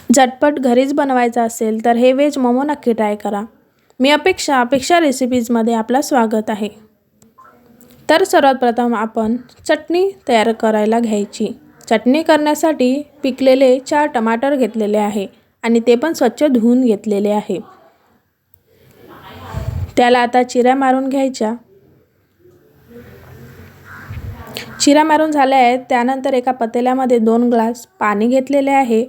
झटपट घरीच बनवायचा असेल तर हे व्हेज मोमो नक्की ट्राय करा। मी अपेक्षा रेसिपीजमध्ये आपलं स्वागत आहे। तर सर्वात प्रथम आपण चटणी तयार करायला घ्यायची। चटणी करण्यासाठी पिकलेले 4 टमाटर घेतलेले आहे आणि ते पण स्वच्छ धुवून घेतलेले आहे। त्याला आता चिऱ्या मारून घ्यायच्या। चिरा मारून झाले आहेत। त्यानंतर एका पतेल्यामध्ये 2 ग्लास पाणी घेतलेले आहे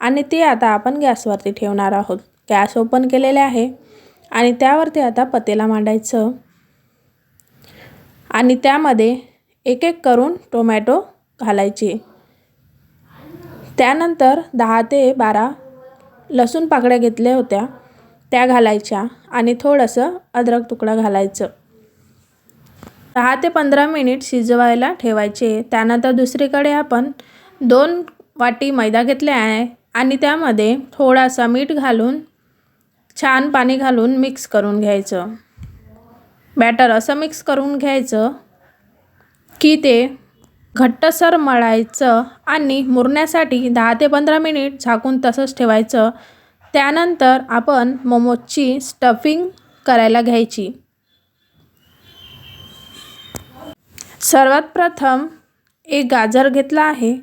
आणि ते आता आपण गॅसवरती ठेवणार आहोत। गॅस ओपन केलेले आहे आणि त्यावरती आता पतेला मांडायचं आणि त्यामध्ये एक एक करून टोमॅटो घालायचे। त्यानंतर 10 ते 12 लसूण पाकळ्या घेतल्या होत्या त्या घालायच्या आणि थोडंसं अद्रक तुकडा घालायचं। 10 ते 15 मिनिट शिजवायला ठेवायचे। त्यानंतर दुसरीकडे आपण 2 वाटी मैदा घेतले आहे आणि त्यामध्ये थोडासा मीठ घालून छान पाणी घालून मिक्स करून घ्यायचं। बॅटर असं मिक्स करून घ्यायचं की ते घट्टसर मळायचं आणि मुरण्यासाठी 10 ते 15 मिनिट झाकून तसंच ठेवायचं। त्यानंतर आपण मोमोजची स्टफिंग करायला घ्यायची। सर्वात प्रथम एक गाजर घेतला आहे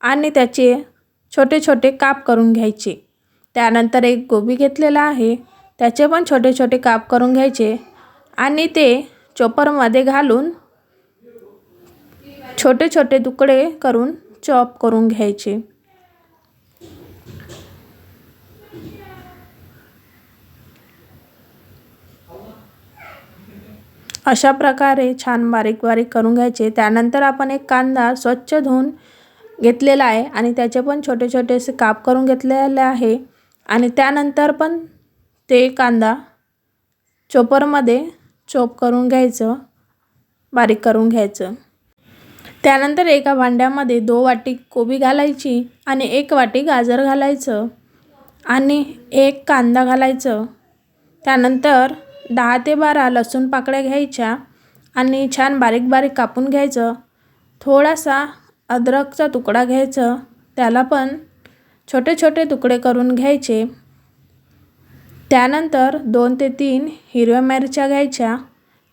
आणि त्याचे छोटे छोटे काप करून घ्यायचे। त्यानंतर एक गोबी घेतलेला आहे त्याचे पण छोटे छोटे काप करून घ्यायचे आणि ते चॉपरमध्ये घालून छोटे छोटे तुकडे करून चॉप करून घ्यायचे। अशा प्रकारे छान बारीक बारीक करून घ्यायचे। त्यानंतर आपण एक कांदा स्वच्छ धुवून घेतलेला आहे आणि त्याचे पण छोटे छोटे असे काप करून घेतलेले आहे आणि त्यानंतर पण ते कांदा चॉपरमध्ये चॉप करून घ्यायचं, बारीक करून घ्यायचं। त्यानंतर एका भांड्यामध्ये 2 वाटी कोबी घालायची आणि 1 वाटी गाजर घालायचं आणि 1 कांदा घालायचं। त्यानंतर 10 ते 12 लसूण पाकळ्या घ्यायच्या आणि छान बारीक बारीक कापून घ्यायचं। थोडासा अद्रकचा तुकडा घ्यायचं, त्याला पण छोटे छोटे तुकडे करून घ्यायचे। त्यानंतर 2 ते 3 हिरव्या मिरच्या घ्यायच्या,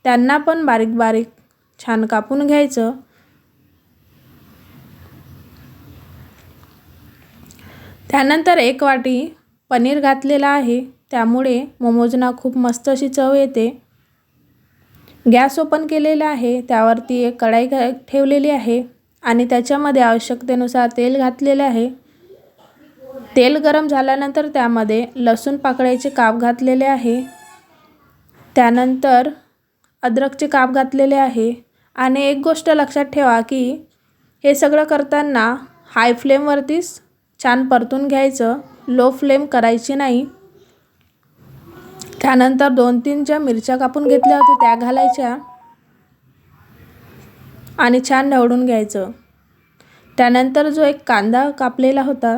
त्यांना पण बारीक बारीक छान कापून घ्यायचं। त्यानंतर 1 वाटी पनीर घातलेला आहे, त्यामुळे मोमोजना खूप मस्त अशी चव येते। गॅस ओपन केलेला आहे, त्यावरती एक कढाई ठेवलेली आहे आणि त्याच्यामध्ये आवश्यकतेनुसार तेल घातलेले आहे। तेल गरम झाल्यानंतर त्यामध्ये लसूण पाकळ्याचे काप घातलेले आहे, त्यानंतर अद्रकचे काप घातलेले आहे आणि एक गोष्ट लक्षात ठेवा की हे सगळं करताना हाय फ्लेमवरतीच छान परतून घ्यायचं, लो फ्लेम करायची नाही। त्यानंतर 2-3 ज्या मिरच्या कापून घेतल्या होत्या त्या घालायच्या आणि छान ढवळून घ्यायचं। त्यानंतर जो एक कांदा कापलेला होता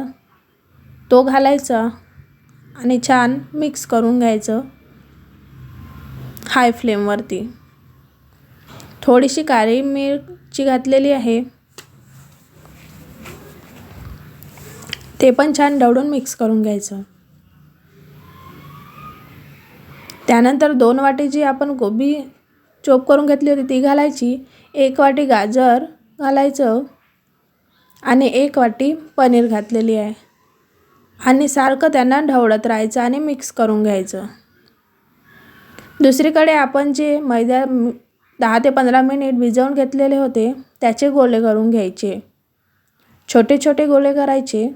तो घालायचा आणि छान मिक्स करून घ्यायचं हाय फ्लेमवरती। थोडीशी काळी मिरची घातलेली आहे, ते पण छान ढवळून मिक्स करून घ्यायचं। त्यानंतर 2 वाटी जी आपण गोबी चॉप करून घेतली होती ती घालायची, 1 वाटी गाजर घालायचं आणि 1 वाटी पनीर घातलेली आहे आणि सारखं त्यांना ढवळत राहायचं आणि मिक्स करून घ्यायचं। दुसरीकडे आपण जे मैदा 10 ते 15 मिनिट भिजवून घेतलेले होते त्याचे गोळे करून घ्यायचे, छोटे छोटे गोळे करायचे।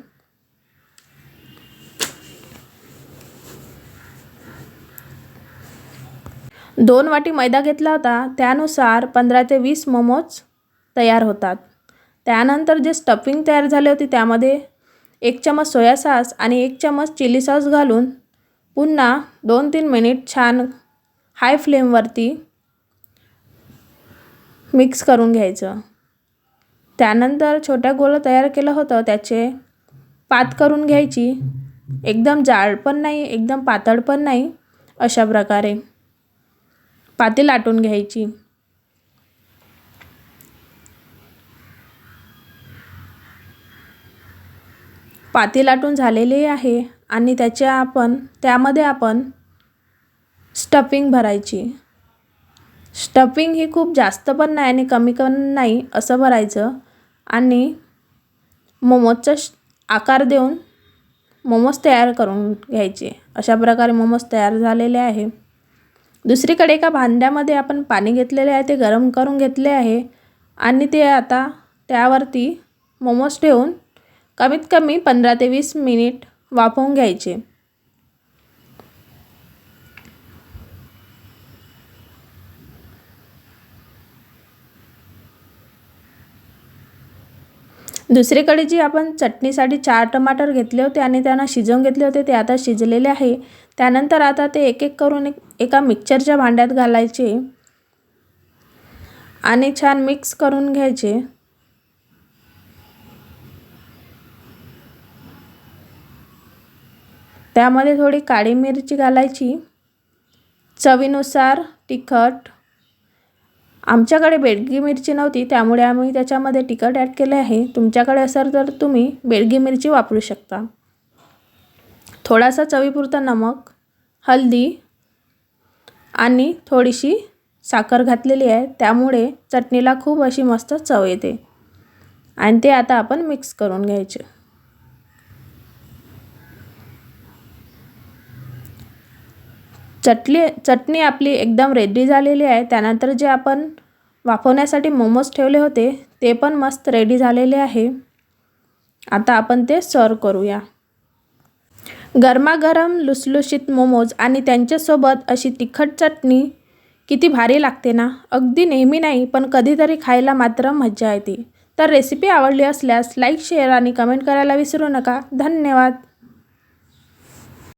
2 वाटी मैदा घेतला होता त्यानुसार 15 ते 20 मोमोज तयार होतात। त्यानंतर जे स्टफिंग तयार झाले होते त्यामध्ये 1 चमच सोया सॉस आणि 1 चमच चिली सॉस घालून पुन्हा 2-3 मिनिट छान हाय फ्लेमवरती मिक्स करून घ्यायचं। त्यानंतर छोट्या गोळा तयार केलं होतं त्याचे पात करून घ्यायची, एकदम जाड पण नाही एकदम पातळ पण नाही, अशा प्रकारे पाती लाटून घ्यायची। पाती लाटून झालेली आहे आणि त्यामध्ये आपण स्टफिंग भरायची। स्टफिंग ही खूप जास्त पण नाही आणि कमी पण नाही असं भरायचं आणि मोमोजचा आकार देऊन मोमोज तयार करून घ्यायचे। अशा प्रकारे मोमोज तयार झालेले आहे। दुसरीकडे एका भांड्यामध्ये आपण पाणी घेतलेले आहे, ते गरम करून घेतले आहे आणि ते आता त्यावरती मोमोज ठेवून कमीत कमी 15 ते 20 मिनिट वाफवून घ्यायचे। दुसरीकडे जी आपण चटणीसाठी 4 टमाटर घेतले होते आणि त्यांना शिजवून घेतले होते, ते आता शिजलेले आहे। त्यानंतर आता ते एक एक करून एका मिक्सरच्या भांड्यात घालायचे आणि छान मिक्स करून घ्यायचे। त्यामध्ये थोडी काळी मिरची घालायची, चवीनुसार तिखट। आमच्याकडे बेडगी मिरची नव्हती त्यामुळे आम्ही त्याच्यामध्ये तिखट ॲड केले आहे। तुमच्याकडे असेल तर तुम्ही बेडगी मिरची वापरू शकता। थोडासा चवीपुरता नमक, हळदी आणि थोडीशी साखर घातलेली आहे, त्यामुळे चटणीला खूप अशी मस्त चव येते आणि ते आता आपण मिक्स करून घ्यायचे। चटणी आपली एकदम रेडी झालेली आहे। त्यानंतर जे आपण वाफवण्यासाठी मोमोज ठेवले होते ते पण मस्त रेडी झालेले आहे। आता आपण ते सर्व करूया। गरमागरम लुसलुशीत मोमोज आणि त्यांच्यासोबत अशी तिखट चटणी किती भारी लागते ना। अगदी नेहमी नाही पण कधीतरी खायला मात्र मजा येते। तर रेसिपी आवडली असल्यास लाईक, शेअर आणि कमेंट करायला विसरू नका। धन्यवाद।